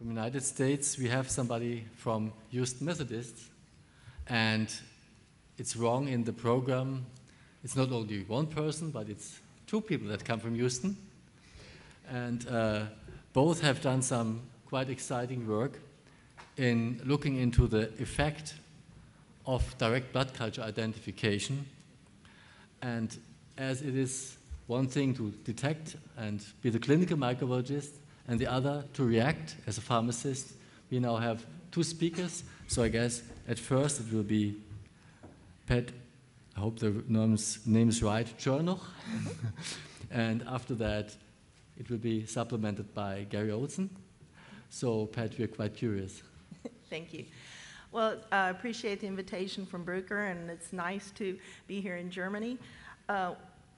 from the United States, we have somebody from Houston Methodist, and it's wrong in the program. It's not only one person, but it's two people that come from Houston. And both have done some quite exciting work in looking into the effect of direct blood culture identification. And as it is one thing to detect and be the clinical microbiologist, and the other to react as a pharmacist, we now have two speakers. So I guess at first it will be Pat, I hope the name is right, Cernoch. And after that, it will be supplemented by Gary Olsen. So Pat, we're quite curious. Thank you. Well, I appreciate the invitation from Bruker, and it's nice to be here in Germany.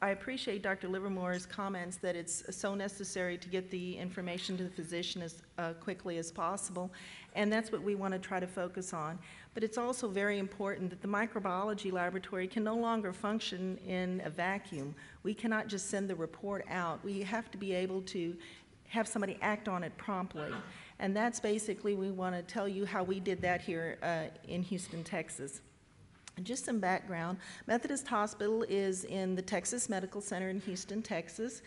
I appreciate Dr. Livermore's comments that it's so necessary to get the information to the physician as quickly as possible, and that's what we want to try to focus on. But it's also very important that the microbiology laboratory can no longer function in a vacuum. We cannot just send the report out. We have to be able to have somebody act on it promptly. And that's basically, we want to tell you how we did that here in Houston, Texas. Just some background. Methodist Hospital is in the Texas Medical Center in Houston, Texas.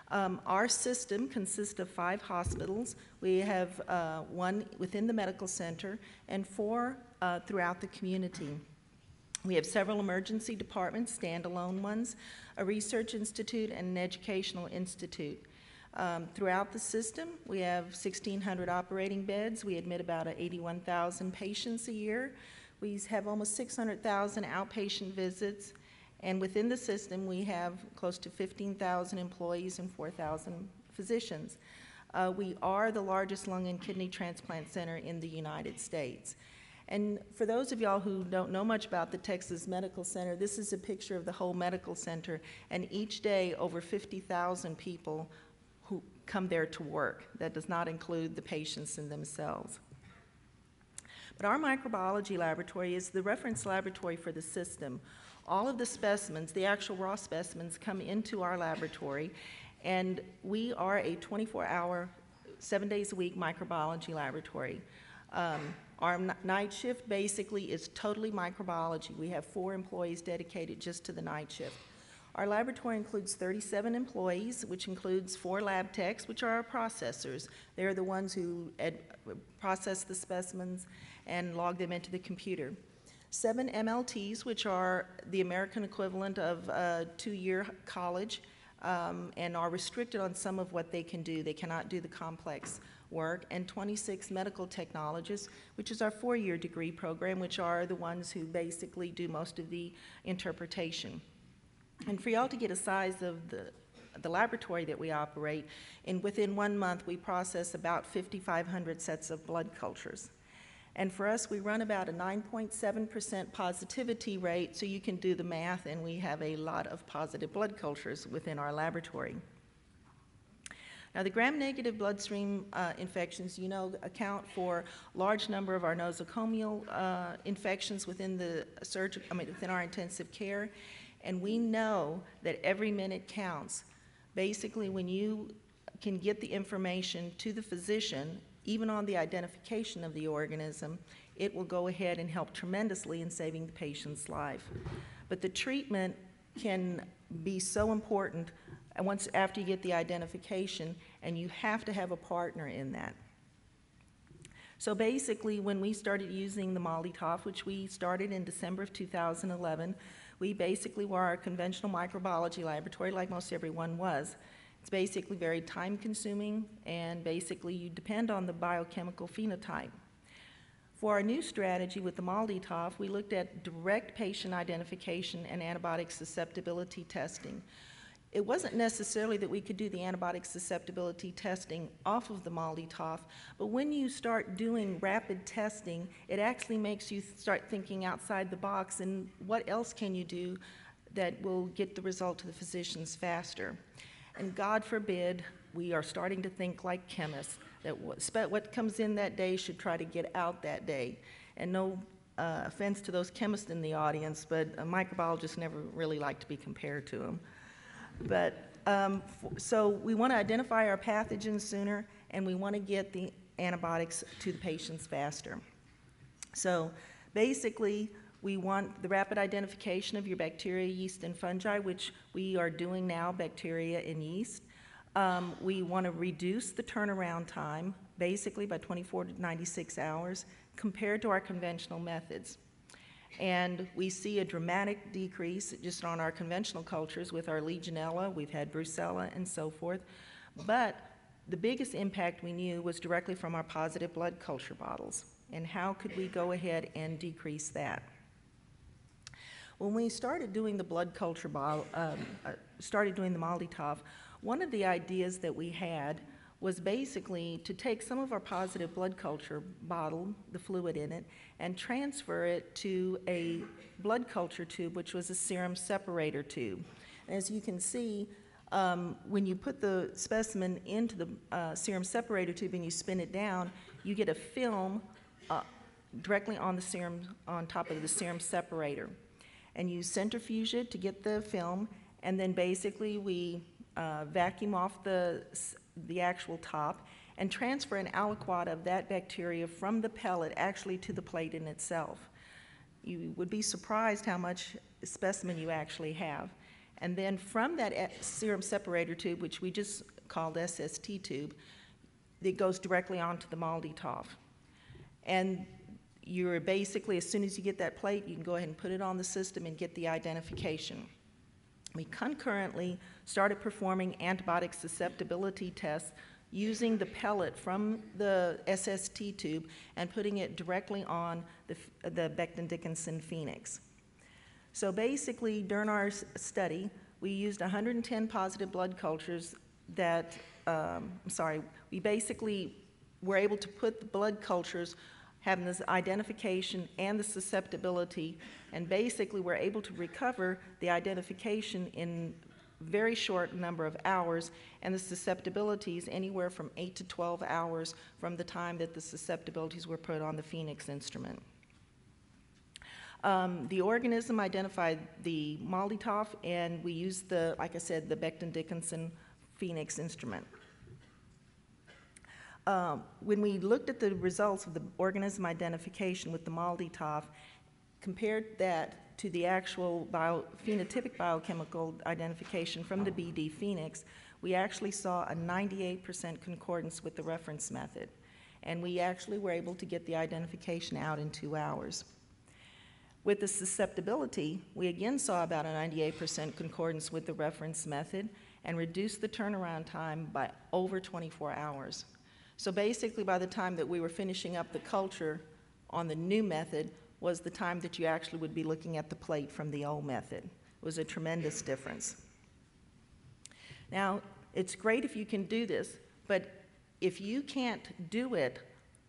Our system consists of 5 hospitals. We have 1 within the medical center and 4 throughout the community. We have several emergency departments, standalone ones, a research institute, and an educational institute. Throughout the system, we have 1,600 operating beds. We admit about 81,000 patients a year. We have almost 600,000 outpatient visits, and within the system we have close to 15,000 employees and 4,000 physicians. We are the largest lung and kidney transplant center in the United States. And for those of y'all who don't know much about the Texas Medical Center, this is a picture of the whole medical center, and each day over 50,000 people who come there to work. That does not include the patients in themselves. But our microbiology laboratory is the reference laboratory for the system. All of the specimens, the actual raw specimens, come into our laboratory, and we are a 24-hour, 7 days a week microbiology laboratory. Our night shift basically is totally microbiology. We have 4 employees dedicated just to the night shift. Our laboratory includes 37 employees, which includes 4 lab techs, which are our processors. They're the ones who process the specimens and log them into the computer. 7 MLTs, which are the American equivalent of a 2-year college, and are restricted on some of what they can do. They cannot do the complex work. And 26 medical technologists, which is our 4-year degree program, which are the ones who basically do most of the interpretation. And for y'all to get a size of the laboratory that we operate, within 1 month we process about 5,500 sets of blood cultures. And for us, we run about a 9.7% positivity rate, so you can do the math, and we have a lot of positive blood cultures within our laboratory. Now, the gram-negative bloodstream infections, you know, account for a large number of our nosocomial infections within within our intensive care. And we know that every minute counts. Basically, when you can get the information to the physician, even on the identification of the organism, it will go ahead and help tremendously in saving the patient's life. But the treatment can be so important after you get the identification, and you have to have a partner in that. So basically, when we started using the MALDI-TOF, which we started in December of 2011, we basically were our conventional microbiology laboratory, like most everyone was. It's basically very time-consuming, and basically you depend on the biochemical phenotype. For our new strategy with the MALDI-TOF, we looked at direct patient identification and antibiotic susceptibility testing. It wasn't necessarily that we could do the antibiotic susceptibility testing off of the MALDI-TOF, but when you start doing rapid testing, it actually makes you start thinking outside the box and what else can you do that will get the result to the physicians faster. And God forbid, we are starting to think like chemists, that what comes in that day should try to get out that day. And no offense to those chemists in the audience, but microbiologists never really like to be compared to them. But so we want to identify our pathogens sooner, and we want to get the antibiotics to the patients faster. So basically, we want the rapid identification of your bacteria, yeast, and fungi, which we are doing now, bacteria and yeast. We want to reduce the turnaround time, basically by 24 to 96 hours, compared to our conventional methods. And we see a dramatic decrease just on our conventional cultures with our Legionella, we've had Brucella, and so forth. But the biggest impact we knew was directly from our positive blood culture bottles. And how could we go ahead and decrease that? When we started doing the blood culture bottle, started doing the MALDI-TOF, one of the ideas that we had was basically to take some of our positive blood culture bottle, the fluid in it, and transfer it to a blood culture tube, which was a serum separator tube. And as you can see, when you put the specimen into the serum separator tube and you spin it down, you get a film directly on the serum, on top of the serum separator. And you centrifuge it to get the film, and then basically we vacuum off the actual top and transfer an aliquot of that bacteria from the pellet actually to the plate in itself. You would be surprised how much specimen you actually have. And then from that serum separator tube, which we just called SST tube, it goes directly onto the MALDI-TOF. And you're basically, as soon as you get that plate, you can go ahead and put it on the system and get the identification. We concurrently started performing antibiotic susceptibility tests using the pellet from the SST tube and putting it directly on the Becton Dickinson Phoenix. So basically, during our study, we used 110 positive blood cultures that, we basically were able to put the blood cultures having this identification and the susceptibility, and basically we're able to recover the identification in very short number of hours, and the susceptibilities anywhere from 8 to 12 hours from the time that the susceptibilities were put on the Phoenix instrument. The organism identified the MALDI-TOF, and we used the, like I said, the Becton Dickinson Phoenix instrument. When we looked at the results of the organism identification with the MALDI-TOF, compared that to the actual phenotypic biochemical identification from the BD Phoenix, we actually saw a 98% concordance with the reference method. And we actually were able to get the identification out in 2 hours. With the susceptibility, we again saw about a 98% concordance with the reference method and reduced the turnaround time by over 24 hours. So basically, by the time that we were finishing up the culture on the new method was the time that you actually would be looking at the plate from the old method. It was a tremendous difference. Now, it's great if you can do this, but if you can't do it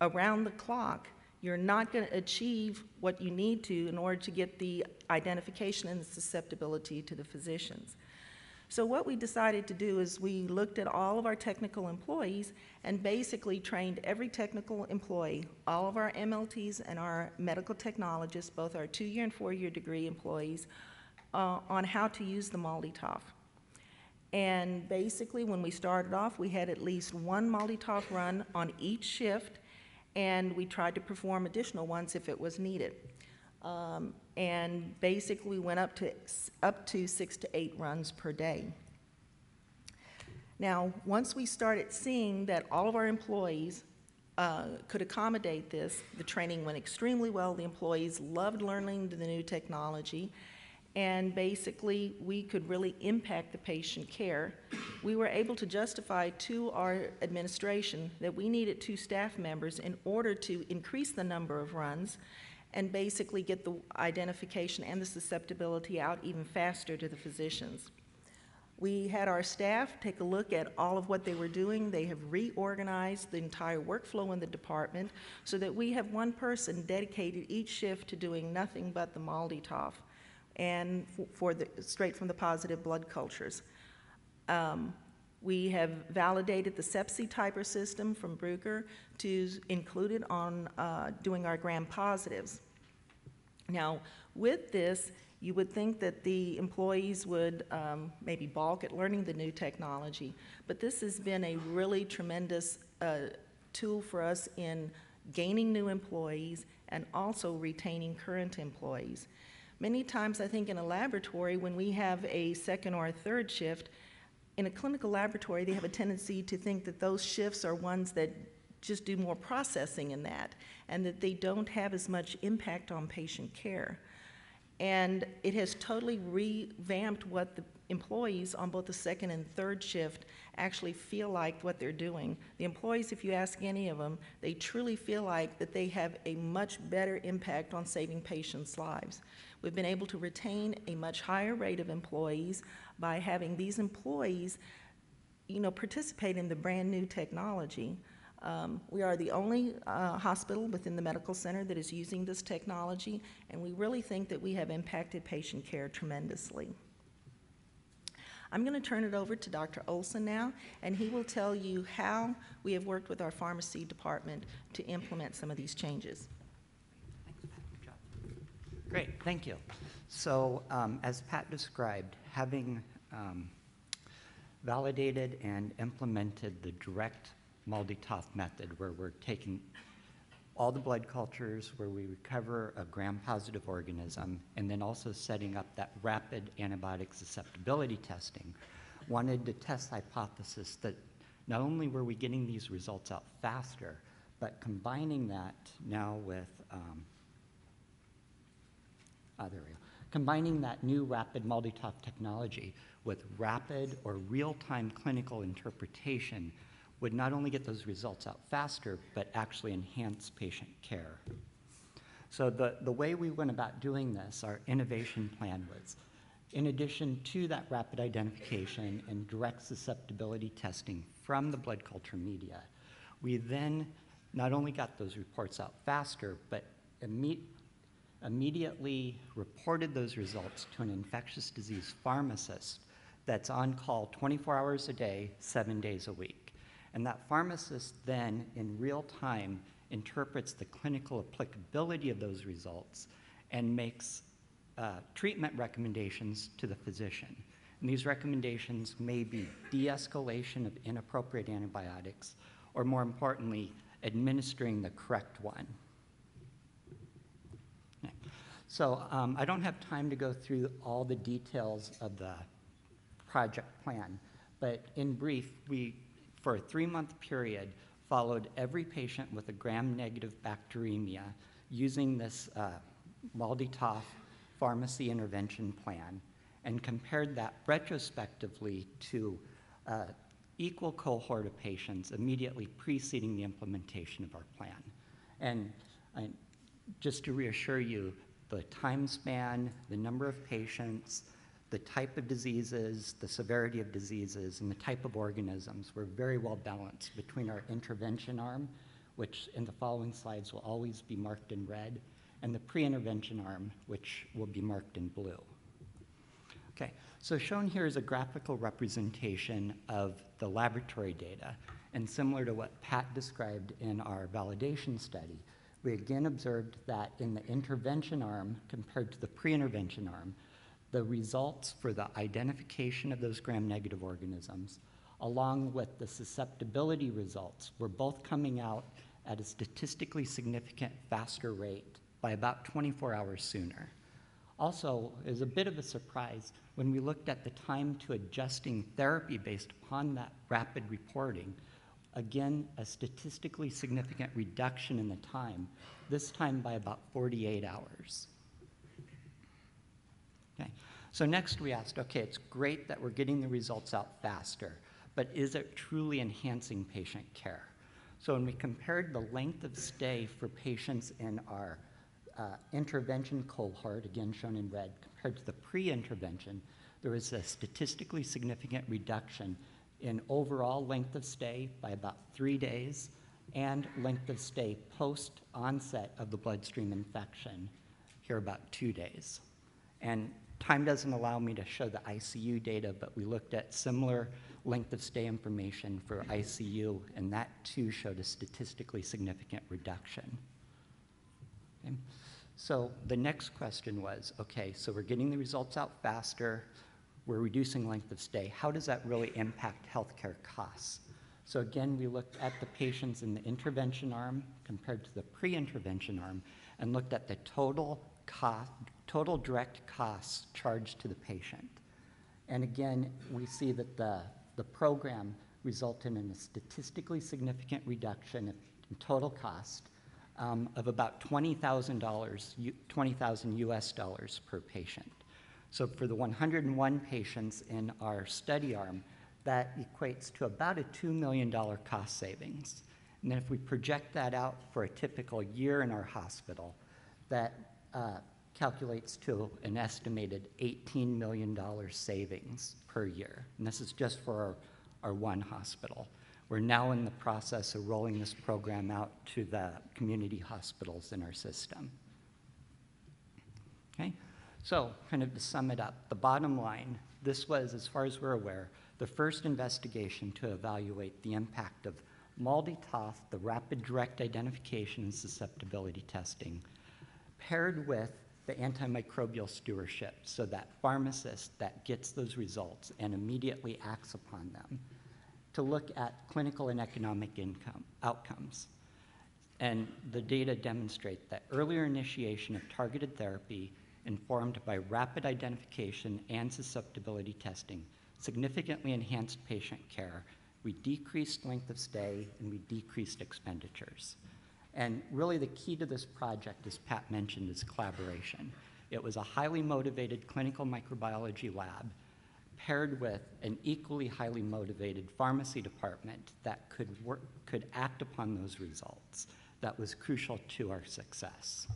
around the clock, you're not going to achieve what you need to in order to get the identification and the susceptibility to the physicians. So what we decided to do is we looked at all of our technical employees and basically trained every technical employee, all of our MLTs and our medical technologists, both our 2-year and 4-year degree employees, on how to use the MALDI-TOF. And basically, when we started off, we had at least 1 MALDI-TOF run on each shift, and we tried to perform additional ones if it was needed. And basically went up to 6 to 8 runs per day. Now, once we started seeing that all of our employees could accommodate this, the training went extremely well. The employees loved learning the new technology, and basically we could really impact the patient care. We were able to justify to our administration that we needed 2 staff members in order to increase the number of runs and basically get the identification and the susceptibility out even faster to the physicians. We had our staff take a look at all of what they were doing. They have reorganized the entire workflow in the department so that we have 1 person dedicated each shift to doing nothing but the MALDI-TOF and straight from the positive blood cultures. We have validated the sepsi typer system from Bruker to include it on doing our gram positives. Now, with this, you would think that the employees would maybe balk at learning the new technology, but this has been a really tremendous tool for us in gaining new employees and also retaining current employees. Many times, I think in a laboratory, when we have a second or a third shift, in a clinical laboratory, they have a tendency to think that those shifts are ones that just do more processing in that, and that they don't have as much impact on patient care. And it has totally revamped what the employees on both the second and third shift actually feel like what they're doing. The employees, if you ask any of them, they truly feel like that they have a much better impact on saving patients' lives. We've been able to retain a much higher rate of employees by having these employees, participate in the brand new technology. We are the only hospital within the medical center that is using this technology, and we really think that we have impacted patient care tremendously. I'm going to turn it over to Dr. Olsen now, and he will tell you how we have worked with our pharmacy department to implement some of these changes. Thanks, Pat. Good job. Great, thank you. So as Pat described, having validated and implemented the direct MALDI-TOF method, where we're taking all the blood cultures where we recover a gram-positive organism, and then also setting up that rapid antibiotic susceptibility testing, wanted to test the hypothesis that not only were we getting these results out faster, but combining that now with, combining that new rapid MALDI-TOF technology with rapid or real-time clinical interpretation would not only get those results out faster, but actually enhance patient care. So the way we went about doing this, our innovation plan was, in addition to that rapid identification and direct susceptibility testing from the blood culture media, we then not only got those reports out faster, but immediately reported those results to an infectious disease pharmacist that's on call 24 hours a day, 7 days a week. And that pharmacist then, in real time, interprets the clinical applicability of those results and makes treatment recommendations to the physician. And these recommendations may be de-escalation of inappropriate antibiotics, or more importantly, administering the correct one. Okay. So I don't have time to go through all the details of the project plan, but in brief, we, for a 3-month period, followed every patient with a gram-negative bacteremia using this MALDI-TOF pharmacy intervention plan, and compared that retrospectively to equal cohort of patients immediately preceding the implementation of our plan. And just to reassure you, the time span, the number of patients, the type of diseases, the severity of diseases, and the type of organisms were very well balanced between our intervention arm, which in the following slides will always be marked in red, and the pre-intervention arm, which will be marked in blue. Okay, so shown here is a graphical representation of the laboratory data, and similar to what Pat described in our validation study, we again observed that in the intervention arm compared to the pre-intervention arm, the results for the identification of those gram-negative organisms, along with the susceptibility results, were both coming out at a statistically significant faster rate by about 24 hours sooner. Also, it was a bit of a surprise when we looked at the time to adjusting therapy based upon that rapid reporting. Again, a statistically significant reduction in the time, this time by about 48 hours. Okay. So next we asked, okay, it's great that we're getting the results out faster, but is it truly enhancing patient care? So when we compared the length of stay for patients in our intervention cohort, again shown in red, compared to the pre-intervention, there was a statistically significant reduction in overall length of stay by about 3 days and length of stay post-onset of the bloodstream infection, here about 2 days. And time doesn't allow me to show the ICU data, but we looked at similar length of stay information for ICU, and that too showed a statistically significant reduction. Okay. So the next question was, okay, so we're getting the results out faster, we're reducing length of stay. How does that really impact healthcare costs? So again, we looked at the patients in the intervention arm compared to the pre-intervention arm and looked at the total direct costs charged to the patient. And again, we see that the program resulted in a statistically significant reduction in total cost of about $20,000 US dollars per patient. So for the 101 patients in our study arm, that equates to about a $2 million cost savings. And then if we project that out for a typical year in our hospital, that calculates to an estimated $18 million savings per year. And this is just for our one hospital. We're now in the process of rolling this program out to the community hospitals in our system. Okay, so kind of to sum it up, the bottom line, this was, as far as we're aware, the first investigation to evaluate the impact of MALDI-TOF, the rapid direct identification and susceptibility testing, paired with the antimicrobial stewardship, so that pharmacist that gets those results and immediately acts upon them, to look at clinical and economic outcomes. And the data demonstrate that earlier initiation of targeted therapy informed by rapid identification and susceptibility testing significantly enhanced patient care. We decreased length of stay and we decreased expenditures. And really the key to this project, as Pat mentioned, is collaboration. It was a highly motivated clinical microbiology lab paired with an equally highly motivated pharmacy department that could act upon those results. That was crucial to our success.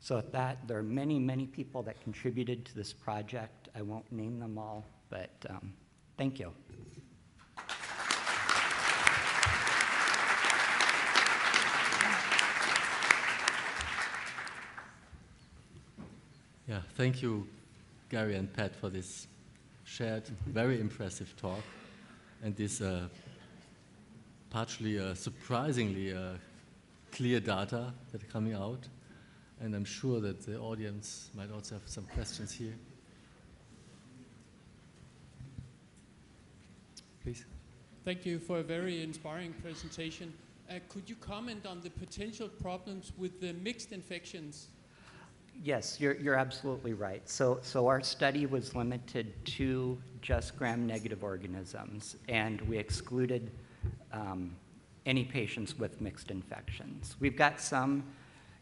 So with that, there are many, many people that contributed to this project. I won't name them all, but thank you. Yeah, thank you, Gary and Pat, for this shared, very impressive talk, and this partially surprisingly clear data that are coming out. And I'm sure that the audience might also have some questions here. Please. Thank you for a very inspiring presentation. Could you comment on the potential problems with the mixed infections? Yes, you're absolutely right. So our study was limited to just gram-negative organisms, and we excluded any patients with mixed infections. We've got some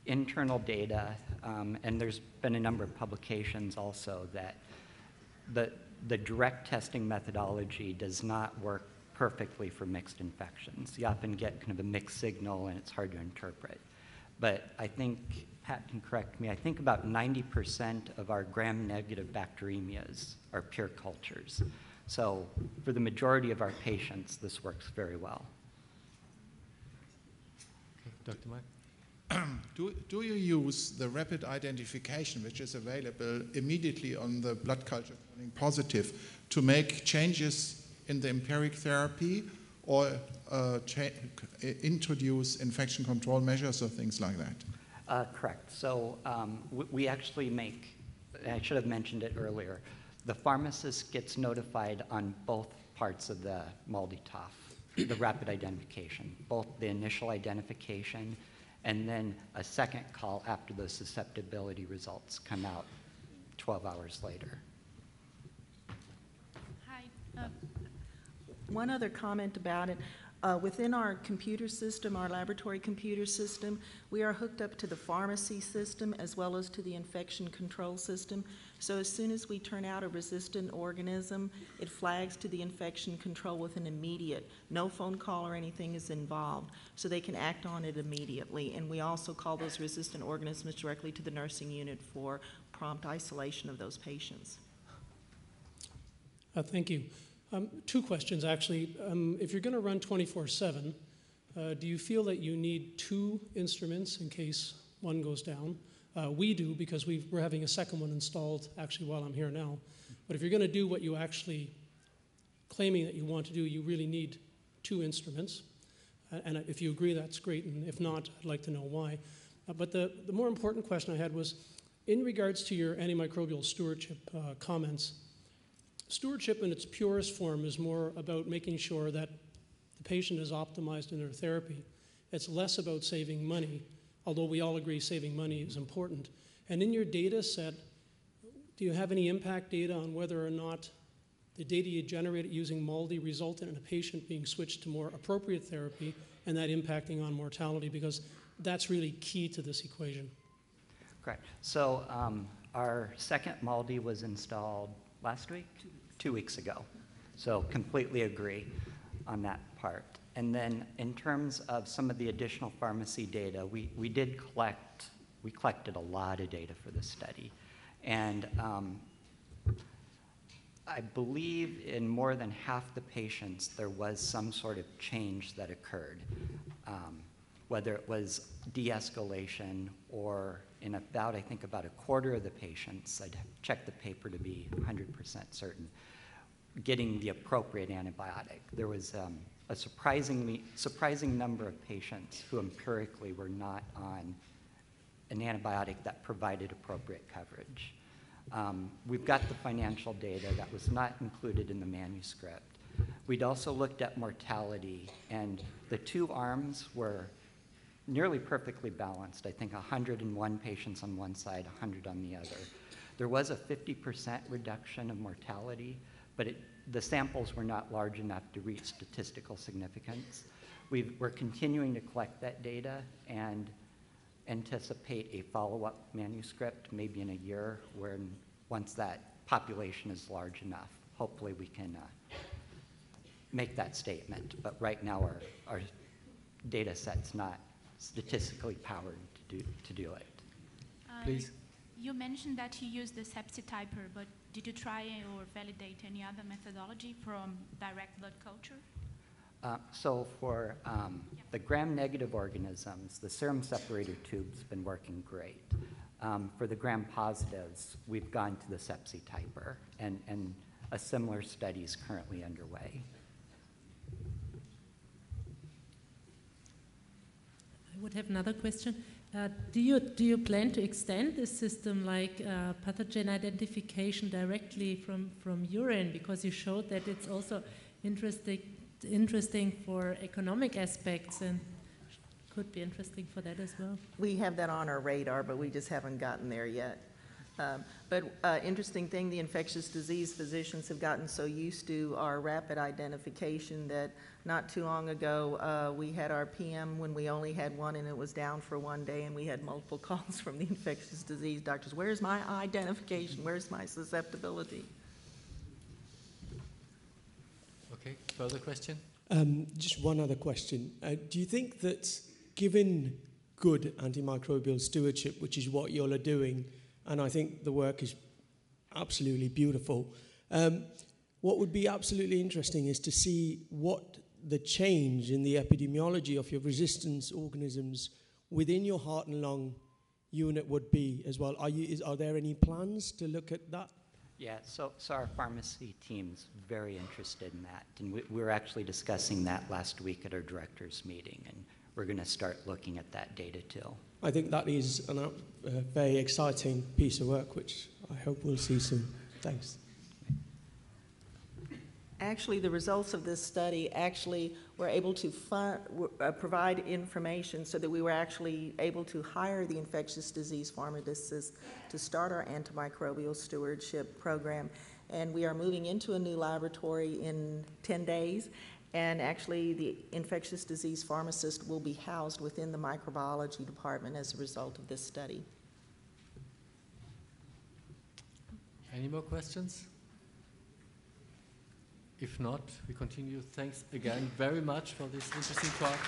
internal data, and there's been a number of publications also that the direct testing methodology does not work perfectly for mixed infections. You often get kind of a mixed signal, and it's hard to interpret. But I think, Pat can correct me, I think about 90% of our gram-negative bacteremias are pure cultures. So for the majority of our patients, this works very well. Okay, Dr. Mike? Do you use the rapid identification, which is available immediately on the blood culture turning positive, to make changes in the empiric therapy, or introduce infection control measures or things like that? Correct. So we actually make, I should have mentioned it earlier, the pharmacist gets notified on both parts of the MALDI-TOF, the rapid identification, both the initial identification and then a second call after the susceptibility results come out 12 hours later. Hi. One other comment about it. Within our computer system, our laboratory computer system, we are hooked up to the pharmacy system as well as to the infection control system. So as soon as we turn out a resistant organism, it flags to the infection control with an immediate, no phone call or anything is involved, so they can act on it immediately. And we also call those resistant organisms directly to the nursing unit for prompt isolation of those patients. Thank you. Two questions, actually. If you're going to run 24/7, do you feel that you need two instruments in case one goes down? We do, because we're having a second one installed actually while I'm here now. But if you're going to do what you actually claiming that you want to do, you really need two instruments. And if you agree, that's great. And if not, I'd like to know why. But the more important question I had was, in regards to your antimicrobial stewardship comments, stewardship in its purest form is more about making sure that the patient is optimized in their therapy. It's less about saving money, although we all agree saving money is important. And in your data set, do you have any impact data on whether or not the data you generated using MALDI resulted in a patient being switched to more appropriate therapy and that impacting on mortality? Because that's really key to this equation. Correct. So our second MALDI was installed last week? 2 weeks ago. So completely agree on that part. And then in terms of some of the additional pharmacy data, we collected a lot of data for this study. And I believe in more than half the patients, there was some sort of change that occurred, whether it was de-escalation or in about, I think, about a quarter of the patients, I'd check the paper to be 100% certain, getting the appropriate antibiotic. There was a surprising number of patients who empirically were not on an antibiotic that provided appropriate coverage. We've got the financial data that was not included in the manuscript. We'd also looked at mortality, and the two arms were nearly perfectly balanced. I think 101 patients on one side, 100 on the other. There was a 50% reduction of mortality, but the samples were not large enough to reach statistical significance. We're continuing to collect that data and anticipate a follow-up manuscript maybe in a year once that population is large enough. Hopefully we can make that statement, but right now our data set's not statistically powered to do it. Please. You mentioned that you used the sepsityper, but did you try or validate any other methodology from direct blood culture? So for the gram-negative organisms, the serum separator tube's been working great. For the gram-positives, we've gone to the sepsityper, and a similar study is currently underway. I would have another question. Do you plan to extend this system like pathogen identification directly from urine? Because you showed that it's also interesting for economic aspects and could be interesting for that as well. We have that on our radar, but we just haven't gotten there yet. But interesting thing, the infectious disease physicians have gotten so used to our rapid identification that not too long ago we had our PM when we only had one and it was down for one day, and we had multiple calls from the infectious disease doctors. Where's my identification? Where's my susceptibility? Okay, further question? Just one other question. Do you think that given good antimicrobial stewardship, which is what you all are doing, and I think the work is absolutely beautiful, what would be absolutely interesting is to see what the change in the epidemiology of your resistance organisms within your heart and lung unit would be as well. Are there any plans to look at that? Yeah, so our pharmacy team's very interested in that, and we were actually discussing that last week at our directors' meeting, and we're going to start looking at that data too. I think that is a very exciting piece of work, which I hope we'll see soon. Thanks. Actually, the results of this study actually were able to provide information so that we were actually able to hire the infectious disease pharmacists to start our antimicrobial stewardship program. And we are moving into a new laboratory in 10 days. And actually, the infectious disease pharmacist will be housed within the microbiology department as a result of this study. Any more questions? If not, we continue. Thanks again very much for this interesting talk.